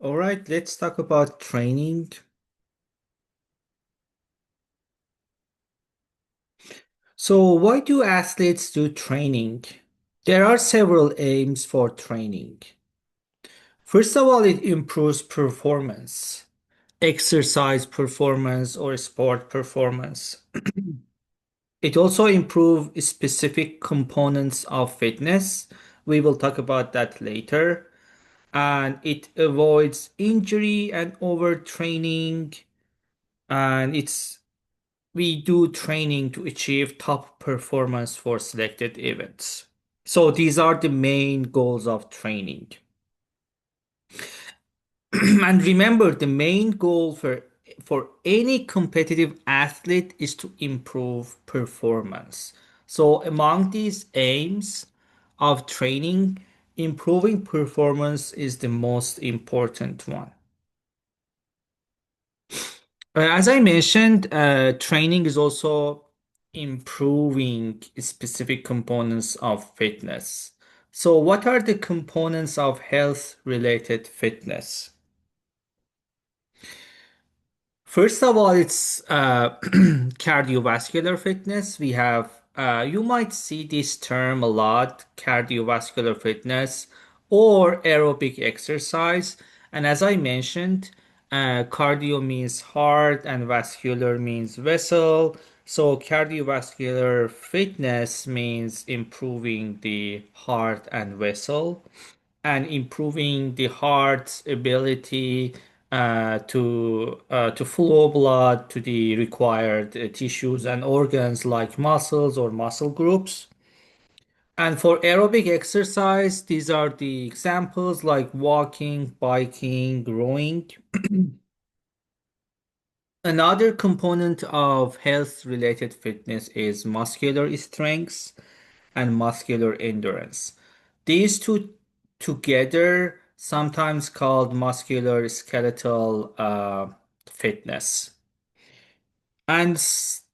All right, let's talk about training. So, why do athletes do training? There are several aims for training. First of all, it improves performance, exercise performance or sport performance. It also improves specific components of fitness. We will talk about that later. And it avoids injury and overtraining. And we do training to achieve top performance for selected events. So these are the main goals of training. And remember, the main goal for any competitive athlete is to improve performance. So among these aims of training, improving performance is the most important one. As I mentioned, training is also improving specific components of fitness. So, what are the components of health-related fitness? First of all, it's cardiovascular fitness. You might see this term a lot, cardiovascular fitness or aerobic exercise. And as I mentioned, cardio means heart and vascular means vessel. So cardiovascular fitness means improving the heart and vessel and improving the heart's ability to flow blood to the required tissues and organs like muscles or muscle groups. And for aerobic exercise, these are the examples like walking, biking, rowing. Another component of health-related fitness is muscular strength and muscular endurance. These two together, sometimes called muscular skeletal fitness. And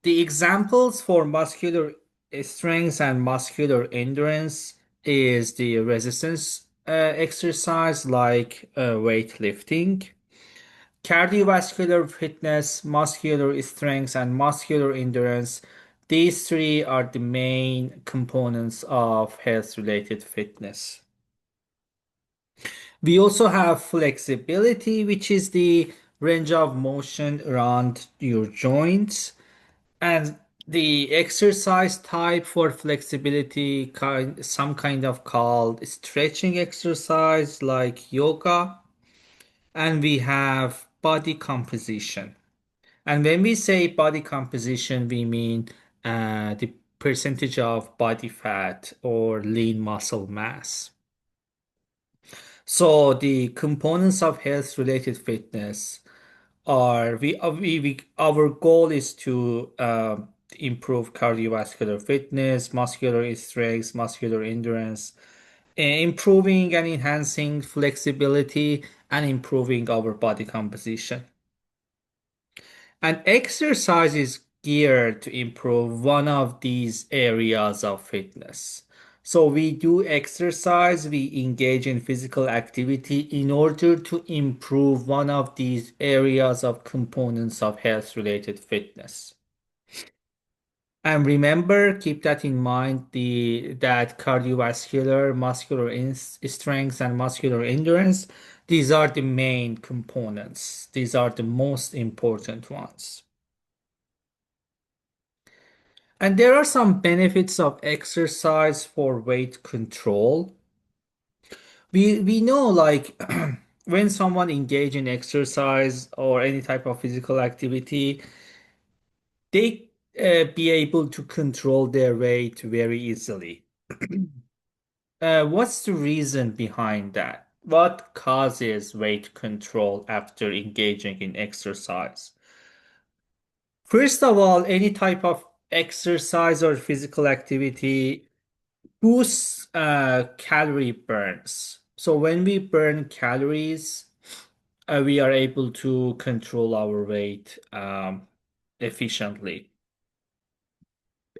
the examples for muscular strength and muscular endurance is the resistance exercise like weightlifting. Cardiovascular fitness, muscular strength, and muscular endurance, these three are the main components of health-related fitness. We also have flexibility, which is the range of motion around your joints. And the exercise type for flexibility, some kind of called stretching exercise like yoga. And we have body composition. And when we say body composition, we mean the percentage of body fat or lean muscle mass. So the components of health-related fitness are our goal is to improve cardiovascular fitness, muscular strength, muscular endurance, improving and enhancing flexibility, and improving our body composition. And exercise is geared to improve one of these areas of fitness. So we do exercise, we engage in physical activity in order to improve one of these areas of components of health-related fitness. And remember, keep that in mind, that cardiovascular, muscular strength, and muscular endurance, these are the main components. These are the most important ones. And there are some benefits of exercise for weight control. We know like when someone engage in exercise or any type of physical activity, they be able to control their weight very easily. What's the reason behind that? What causes weight control after engaging in exercise? First of all, any type of exercise or physical activity boosts calorie burns. So when we burn calories, we are able to control our weight efficiently.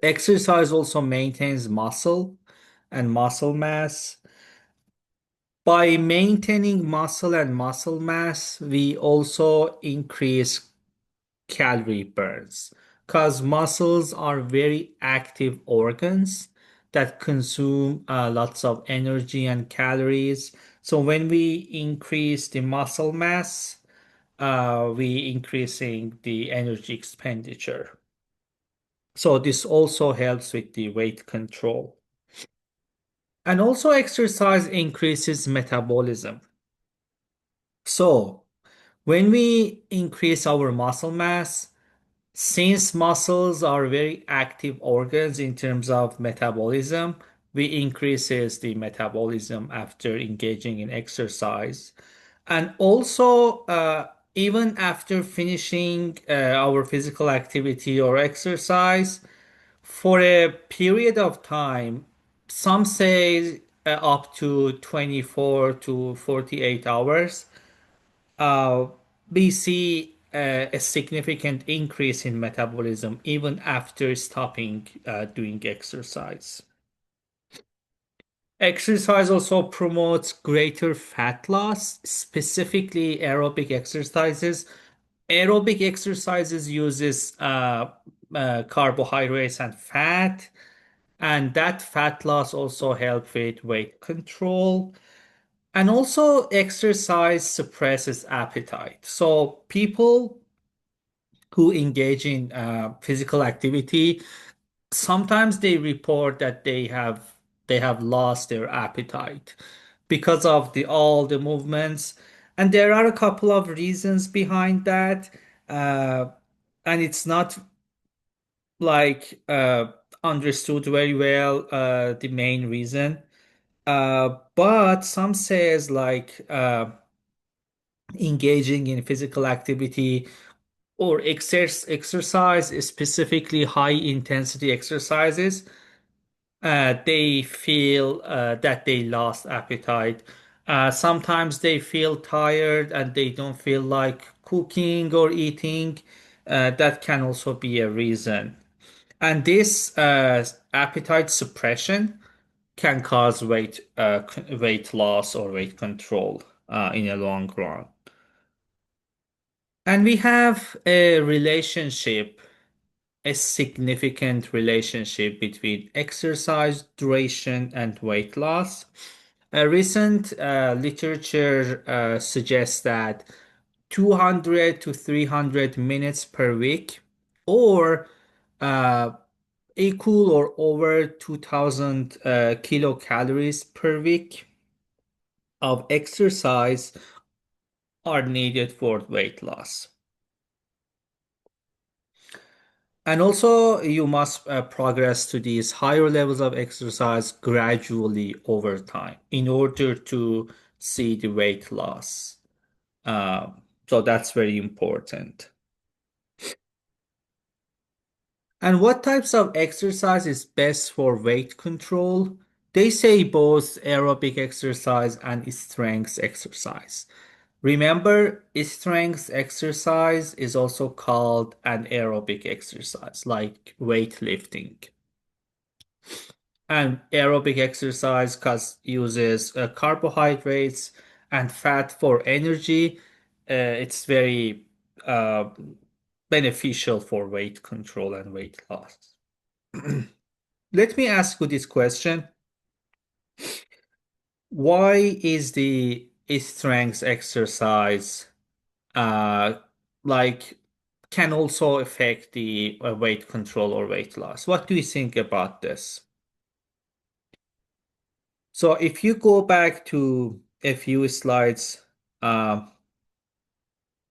Exercise also maintains muscle and muscle mass. By maintaining muscle and muscle mass, we also increase calorie burns because muscles are very active organs that consume lots of energy and calories. So when we increase the muscle mass, we increasing the energy expenditure. So this also helps with the weight control. And also exercise increases metabolism. So when we increase our muscle mass, since muscles are very active organs in terms of metabolism, we increases the metabolism after engaging in exercise. And also, even after finishing our physical activity or exercise, for a period of time, some say up to 24 to 48 hours, uh, we see a significant increase in metabolism even after stopping doing exercise. Exercise also promotes greater fat loss, specifically aerobic exercises. Aerobic exercises uses carbohydrates and fat, and that fat loss also helps with weight control. And also, exercise suppresses appetite. So people who engage in physical activity, sometimes they report that they have lost their appetite because of the all the movements. And there are a couple of reasons behind that. Uh, and it's not like understood very well the main reason. But some says like engaging in physical activity or exercise, specifically high intensity exercises, they feel that they lost appetite. Sometimes they feel tired and they don't feel like cooking or eating. That can also be a reason. And this appetite suppression can cause weight loss or weight control in a long run. And we have a relationship, a significant relationship between exercise duration and weight loss. A recent literature suggests that 200 to 300 minutes per week, or uh, equal or over 2000 kilocalories per week of exercise are needed for weight loss. And also, you must progress to these higher levels of exercise gradually over time in order to see the weight loss. So that's very important. And what types of exercise is best for weight control? They say both aerobic exercise and strength exercise. Remember, strength exercise is also called an aerobic exercise, like weightlifting. And aerobic exercise cause uses carbohydrates and fat for energy. It's very uh, beneficial for weight control and weight loss. Let me ask you this question. Why is the strength exercise uh, like can also affect the weight control or weight loss? What do you think about this? So if you go back to a few slides, uh,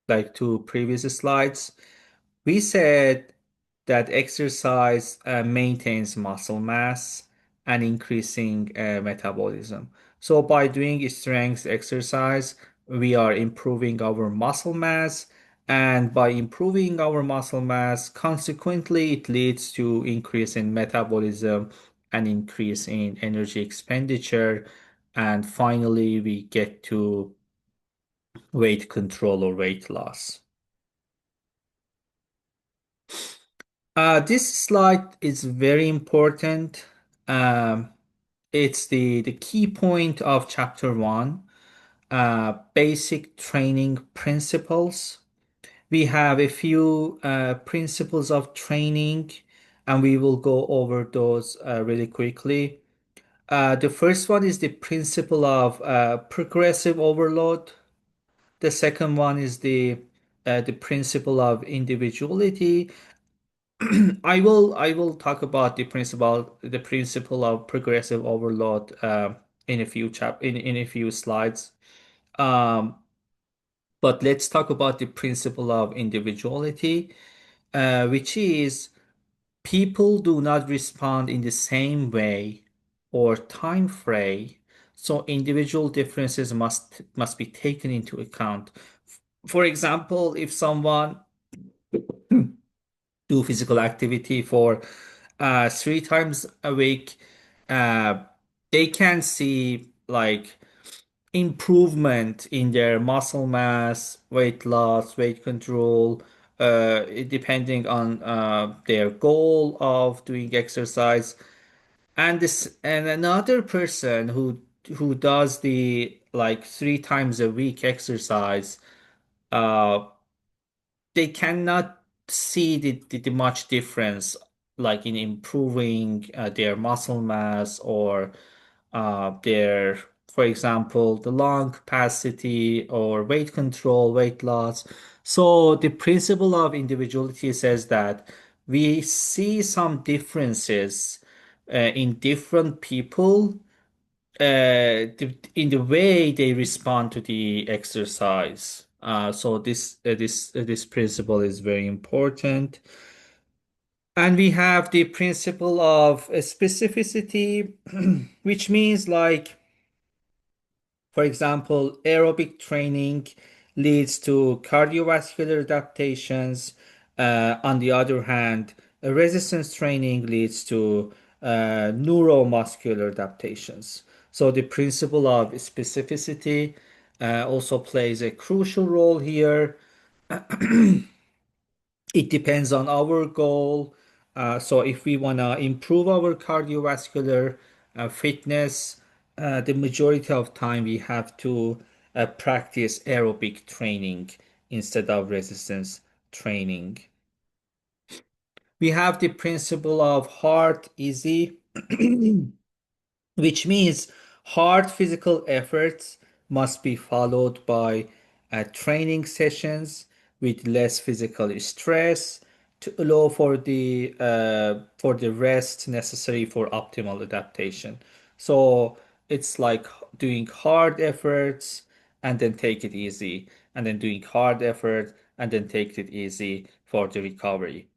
like two previous slides, we said that exercise maintains muscle mass and increasing metabolism. So by doing strength exercise, we are improving our muscle mass, and by improving our muscle mass, consequently, it leads to increase in metabolism and increase in energy expenditure, and finally, we get to weight control or weight loss. This slide is very important. Um, It's the key point of chapter one, basic training principles. We have a few principles of training, and we will go over those really quickly. The first one is the principle of progressive overload. The second one is the principle of individuality. I will talk about the principle of progressive overload in a few in a few slides. Um, but let's talk about the principle of individuality, which is people do not respond in the same way or time frame, so individual differences must be taken into account. For example, if someone do physical activity for 3 times a week, uh, they can see like improvement in their muscle mass, weight loss, weight control, depending on their goal of doing exercise. And another person who does the like 3 times a week exercise, uh, they cannot see the much difference like in improving their muscle mass or their, for example, the lung capacity or weight control, weight loss. So the principle of individuality says that we see some differences in different people, in the way they respond to the exercise. So this principle is very important. And we have the principle of specificity, which means like, for example, aerobic training leads to cardiovascular adaptations. On the other hand, resistance training leads to neuromuscular adaptations. So the principle of specificity also plays a crucial role here. It depends on our goal. So if we want to improve our cardiovascular fitness, the majority of time we have to practice aerobic training instead of resistance training. We have the principle of hard, easy, which means hard physical efforts must be followed by training sessions with less physical stress to allow for the rest necessary for optimal adaptation. So it's like doing hard efforts and then take it easy, and then doing hard effort and then take it easy for the recovery.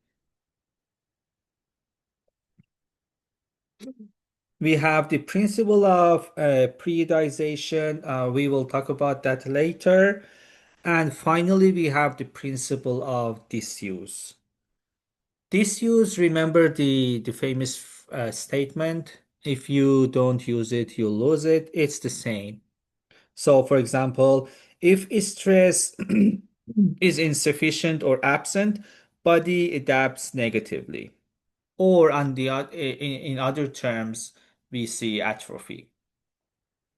We have the principle of periodization. We will talk about that later. And finally, we have the principle of disuse. Disuse, remember the famous statement, if you don't use it, you lose it. It's the same. So, for example, if stress is insufficient or absent, body adapts negatively. Or in other terms, we see atrophy.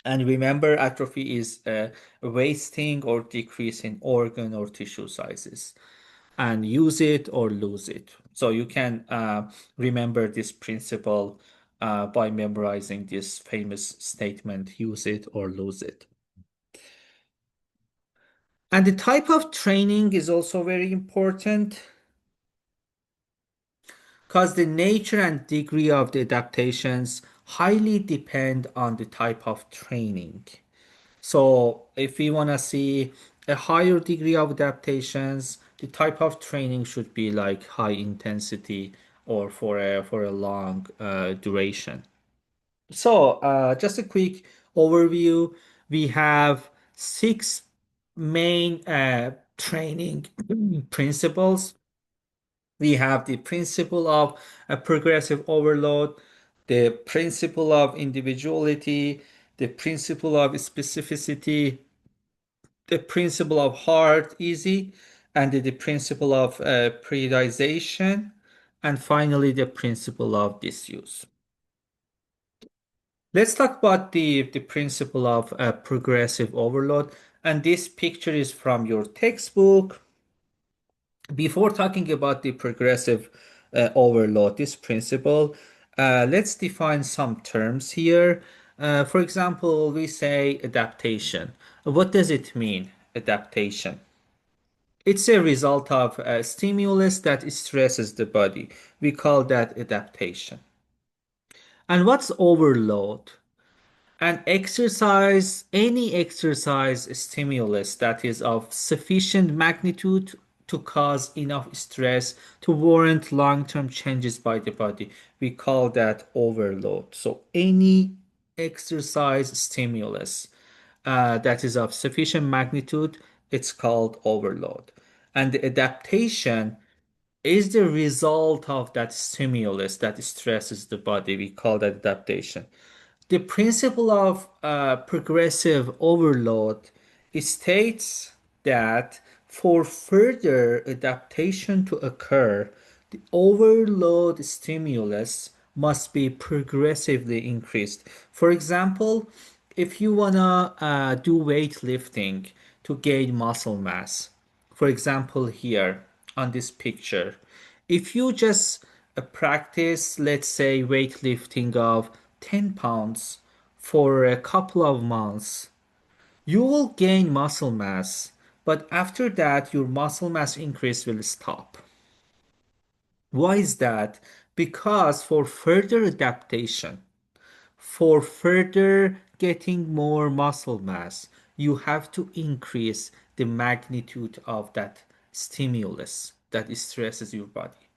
And remember, atrophy is wasting or decrease in organ or tissue sizes. And use it or lose it. So you can remember this principle by memorizing this famous statement, use it or lose it. And the type of training is also very important because the nature and degree of the adaptations highly depend on the type of training. So if we want to see a higher degree of adaptations, the type of training should be like high intensity or for a long duration. So just a quick overview. We have six main training principles. We have the principle of a progressive overload, the principle of individuality, the principle of specificity, the principle of hard, easy, and the principle of periodization, and finally the principle of disuse. Let's talk about the principle of progressive overload. And this picture is from your textbook. Before talking about the progressive overload, this principle, let's define some terms here. For example, we say adaptation. What does it mean, adaptation? It's a result of a stimulus that stresses the body. We call that adaptation. And what's overload? An exercise, any exercise stimulus that is of sufficient magnitude to cause enough stress to warrant long-term changes by the body. We call that overload. So any exercise stimulus that is of sufficient magnitude, it's called overload. And the adaptation is the result of that stimulus that stresses the body. We call that adaptation. The principle of progressive overload states that for further adaptation to occur, the overload stimulus must be progressively increased. For example, if you wanna do weightlifting to gain muscle mass, for example, here on this picture, if you just practice, let's say, weightlifting of 10 pounds for a couple of months, you will gain muscle mass, but after that, your muscle mass increase will stop. Why is that? Because for further adaptation, for further getting more muscle mass, you have to increase the magnitude of that stimulus that stresses your body.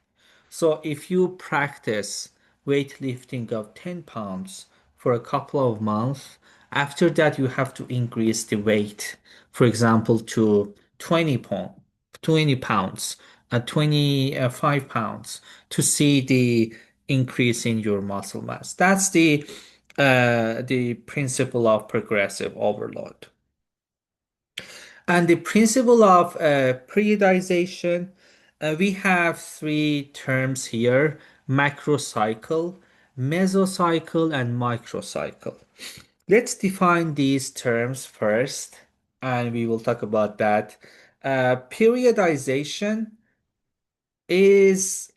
So if you practice weightlifting of 10 pounds for a couple of months, after that you have to increase the weight, for example, to 20 pounds, 25 pounds to see the increase in your muscle mass. That's the principle of progressive overload. And the principle of periodization, we have three terms here: macrocycle, mesocycle, and microcycle. Let's define these terms first, and we will talk about that. Periodization is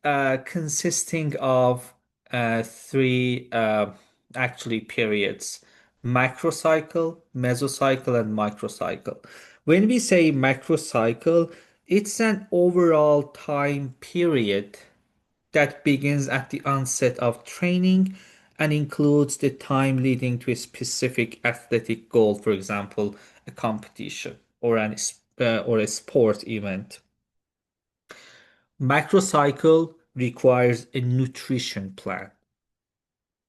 consisting of three actually periods: macrocycle, mesocycle, and microcycle. When we say macrocycle, it's an overall time period that begins at the onset of training and includes the time leading to a specific athletic goal, for example, a competition or a sport event. Macrocycle requires a nutrition plan.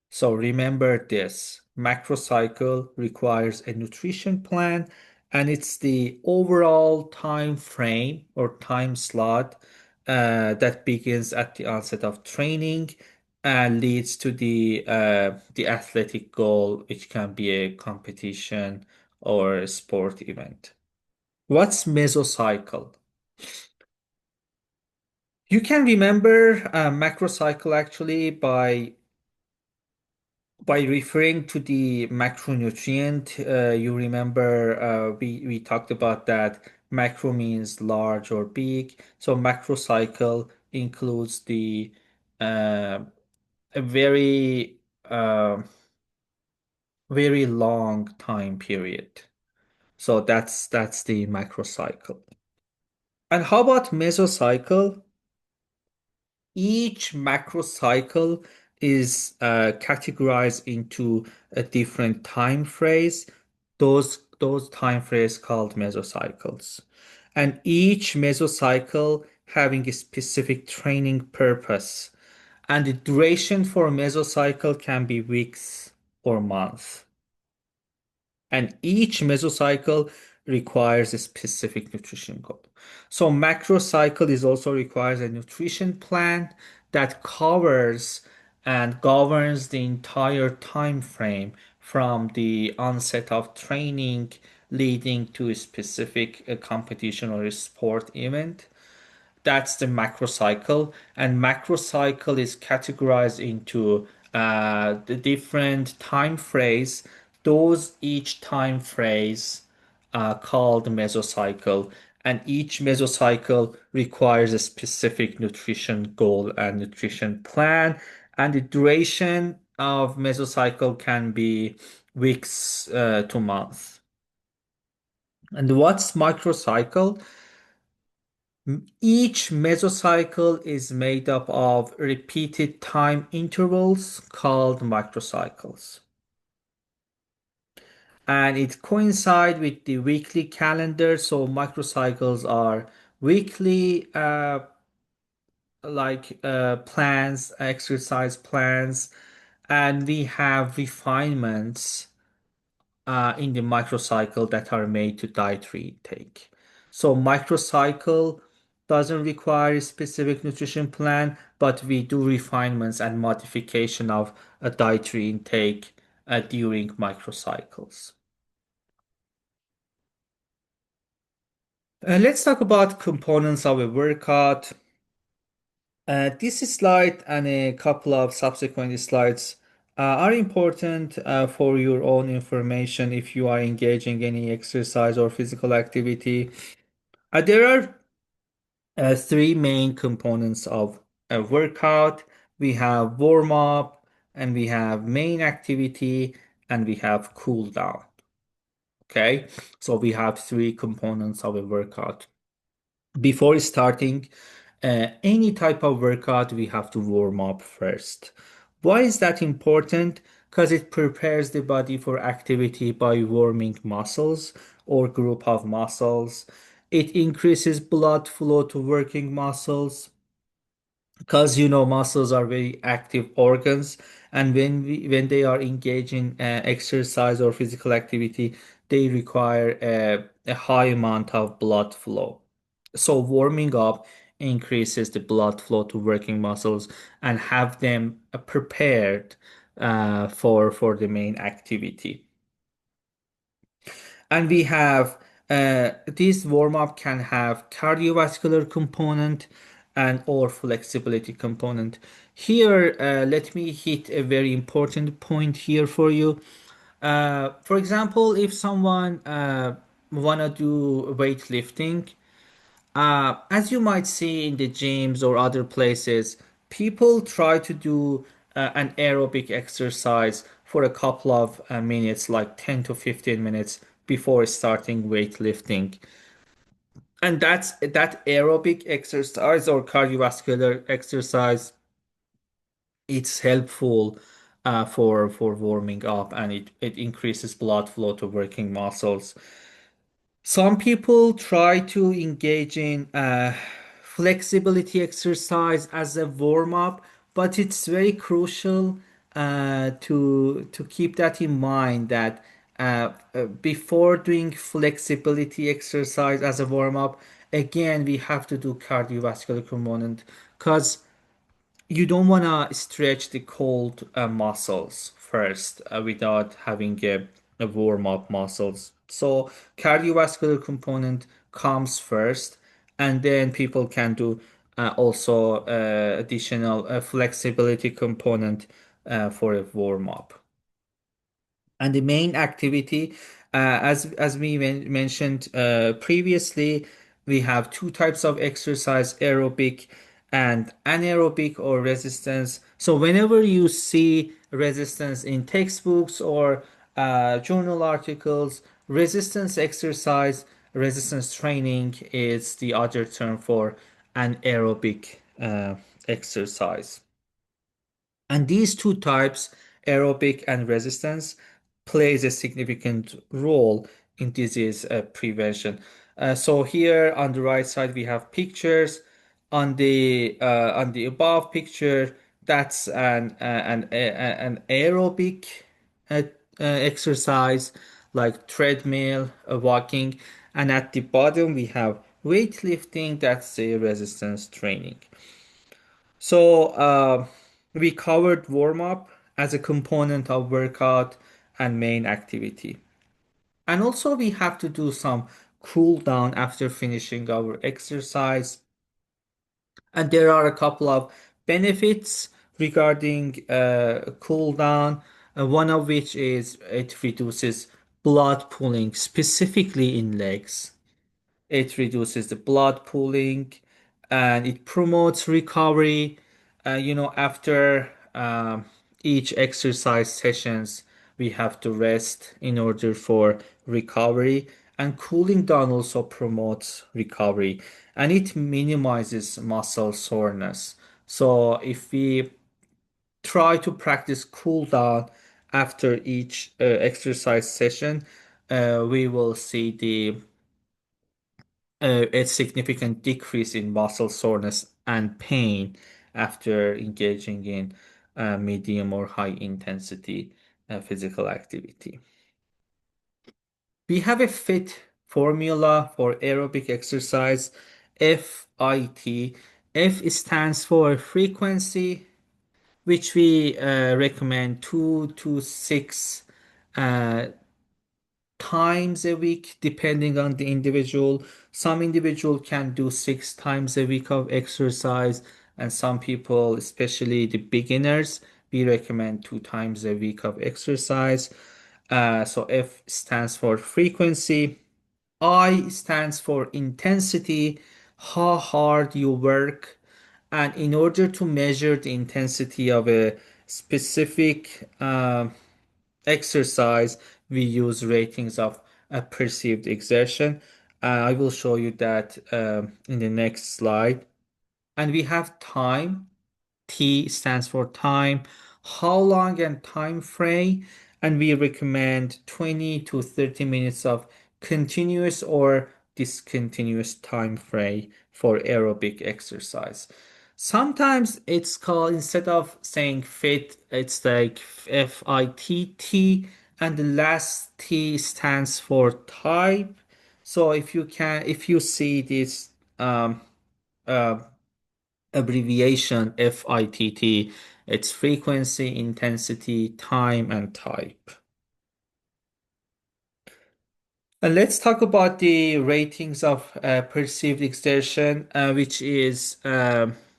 So remember this. Macrocycle requires a nutrition plan, and it's the overall time frame or time slot that begins at the onset of training and leads to the athletic goal, which can be a competition or a sport event. What's mesocycle? You can remember macrocycle actually by referring to the macronutrient. You remember we talked about that macro means large or big. So macrocycle includes the a uh, very long time period. So that's the macrocycle. And how about mesocycle? Each macro cycle is categorized into a different time phrase. Those time phrase called mesocycles. And each mesocycle having a specific training purpose. And the duration for a mesocycle can be weeks or months. And each mesocycle requires a specific nutrition goal. So macrocycle is also requires a nutrition plan that covers and governs the entire time frame from the onset of training leading to a specific competition or a sport event. That's the macrocycle, and macrocycle is categorized into the different time phrase, those each time phrase called mesocycle, and each mesocycle requires a specific nutrition goal and nutrition plan, and the duration of mesocycle can be weeks to months. And what's microcycle? Each mesocycle is made up of repeated time intervals called microcycles. And it coincides with the weekly calendar. So microcycles are weekly plans, exercise plans, and we have refinements in the microcycle that are made to dietary intake. So microcycle doesn't require a specific nutrition plan, but we do refinements and modification of a dietary intake during microcycles. Let's talk about components of a workout. This slide and a couple of subsequent slides are important for your own information if you are engaging any exercise or physical activity. There are three main components of a workout. We have warm up, and we have main activity, and we have cool down. Okay, so we have three components of a workout. Before starting any type of workout, we have to warm up first. Why is that important? Because it prepares the body for activity by warming muscles or group of muscles. It increases blood flow to working muscles because muscles are very active organs, and when they are engaged in exercise or physical activity, they require a high amount of blood flow. So warming up increases the blood flow to working muscles and have them prepared for the main activity. And we have this warm up can have cardiovascular component and or flexibility component. Here, let me hit a very important point here for you. For example, if someone wanna do weightlifting, as you might see in the gyms or other places, people try to do an aerobic exercise for a couple of minutes, like 10 to 15 minutes before starting weightlifting. And that aerobic exercise or cardiovascular exercise, it's helpful for warming up, and it increases blood flow to working muscles. Some people try to engage in flexibility exercise as a warm up, but it's very crucial to keep that in mind that before doing flexibility exercise as a warm up, again we have to do cardiovascular component because you don't want to stretch the cold muscles first without having a warm up muscles. So cardiovascular component comes first, and then people can do also additional flexibility component for a warm up. And the main activity, as we mentioned previously, we have two types of exercise, aerobic and anaerobic or resistance. So whenever you see resistance in textbooks or journal articles, resistance exercise, resistance training is the other term for anaerobic exercise. And these two types, aerobic and resistance, plays a significant role in disease prevention. So here on the right side we have pictures. On the above picture, that's an aerobic exercise like treadmill, walking, and at the bottom we have weightlifting. That's a resistance training. So we covered warm up as a component of workout and main activity. And also we have to do some cool down after finishing our exercise. And there are a couple of benefits regarding cool down, one of which is it reduces blood pooling specifically in legs. It reduces the blood pooling and it promotes recovery. After each exercise sessions, we have to rest in order for recovery. And cooling down also promotes recovery and it minimizes muscle soreness. So if we try to practice cool down after each exercise session, we will see a significant decrease in muscle soreness and pain after engaging in medium or high intensity physical activity. We have a FIT formula for aerobic exercise, FIT. F stands for frequency, which we recommend 2 to 6 uh, times a week, depending on the individual. Some individual can do 6 times a week of exercise, and some people, especially the beginners, we recommend 2 times a week of exercise. So F stands for frequency. I stands for intensity, how hard you work. And in order to measure the intensity of a specific exercise, we use ratings of a perceived exertion. I will show you that in the next slide. And we have time. T stands for time, how long and time frame, and we recommend 20 to 30 minutes of continuous or discontinuous time frame for aerobic exercise. Sometimes it's called, instead of saying fit, it's like FITT, and the last T stands for type. So if you see this uh, abbreviation FITT, its frequency, intensity, time, and type. And let's talk about the ratings of perceived exertion, which is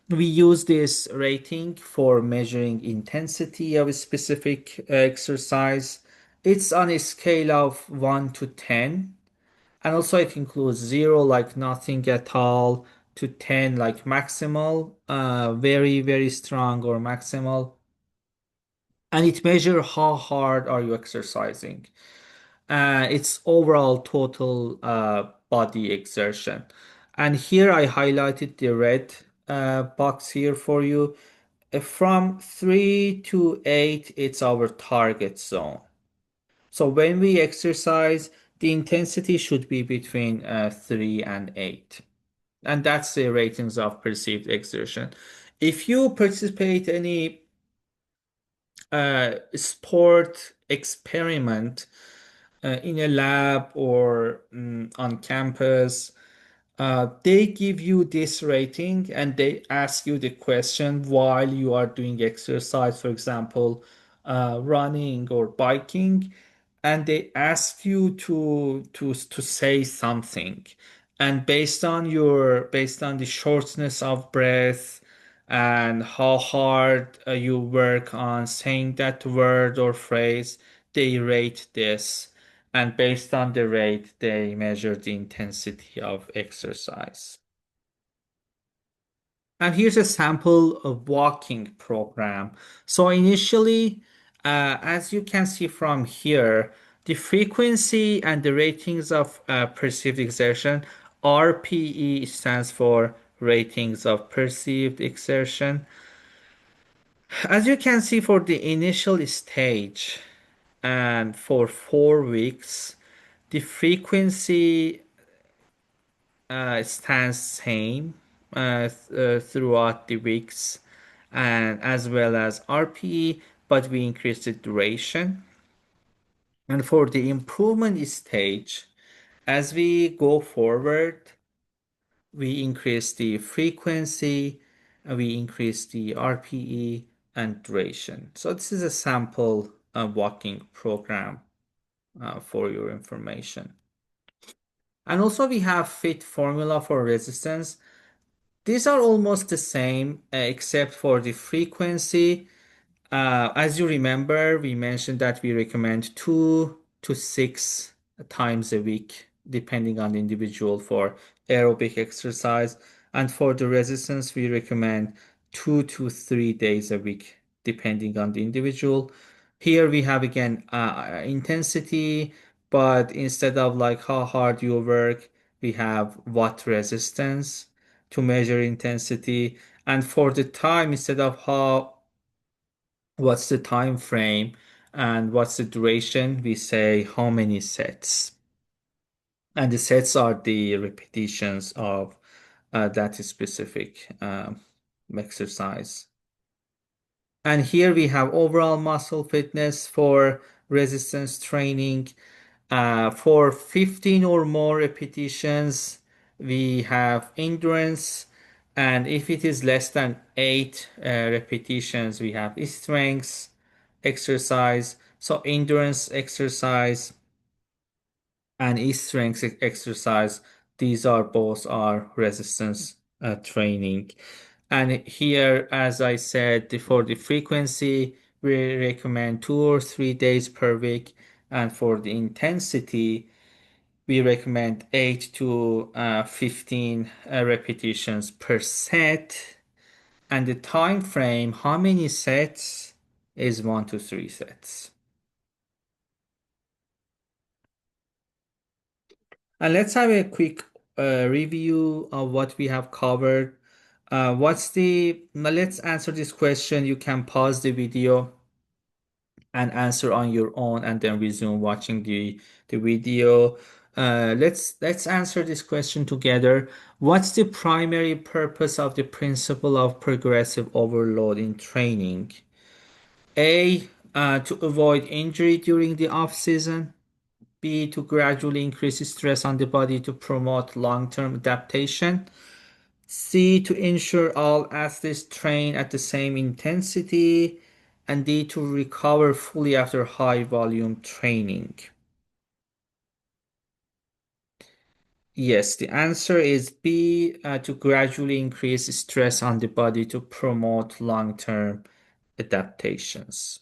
we use this rating for measuring intensity of a specific exercise. It's on a scale of 1 to 10. And also it includes 0 like nothing at all to 10 like maximal, very, very strong or maximal. And it measures how hard are you exercising. It's overall total body exertion. And here I highlighted the red box here for you. From 3 to 8, it's our target zone. So when we exercise, the intensity should be between 3 and 8. And that's the ratings of perceived exertion. If you participate any sport experiment in a lab or on campus, they give you this rating and they ask you the question while you are doing exercise, for example, running or biking, and they ask you to say something. And based on the shortness of breath and how hard you work on saying that word or phrase, they rate this. And based on the rate, they measure the intensity of exercise. And here's a sample of walking program. So initially, as you can see from here, the frequency and the ratings of perceived exertion, RPE stands for ratings of perceived exertion. As you can see for the initial stage and for 4 weeks, the frequency stands same throughout the weeks and as well as RPE, but we increase the duration. And for the improvement stage, as we go forward, we increase the frequency, we increase the RPE and duration. So this is a sample walking program for your information. And also we have fit formula for resistance. These are almost the same, except for the frequency. As you remember, we mentioned that we recommend 2 to 6 times a week, depending on the individual for aerobic exercise. And for the resistance, we recommend 2 to 3 days a week, depending on the individual. Here we have again intensity, but instead of like how hard you work, we have watt resistance to measure intensity. And for the time, instead of what's the time frame and what's the duration, we say how many sets. And the sets are the repetitions of that specific exercise. And here we have overall muscle fitness for resistance training. For 15 or more repetitions, we have endurance. And if it is less than 8 repetitions, we have strength exercise. So endurance exercise and strength exercise, these are both our resistance training. And here, as I said, for the frequency, we recommend 2 or 3 days per week. And for the intensity, we recommend 8 to 15 repetitions per set. And the time frame, how many sets, is 1 to 3 sets. And let's have a quick review of what we have covered. Now let's answer this question. You can pause the video and answer on your own and then resume watching the video. Let's answer this question together. What's the primary purpose of the principle of progressive overload in training? A, to avoid injury during the off season. B, to gradually increase stress on the body to promote long-term adaptation. C, to ensure all athletes train at the same intensity. And D, to recover fully after high volume training. Yes, the answer is B, to gradually increase stress on the body to promote long-term adaptations.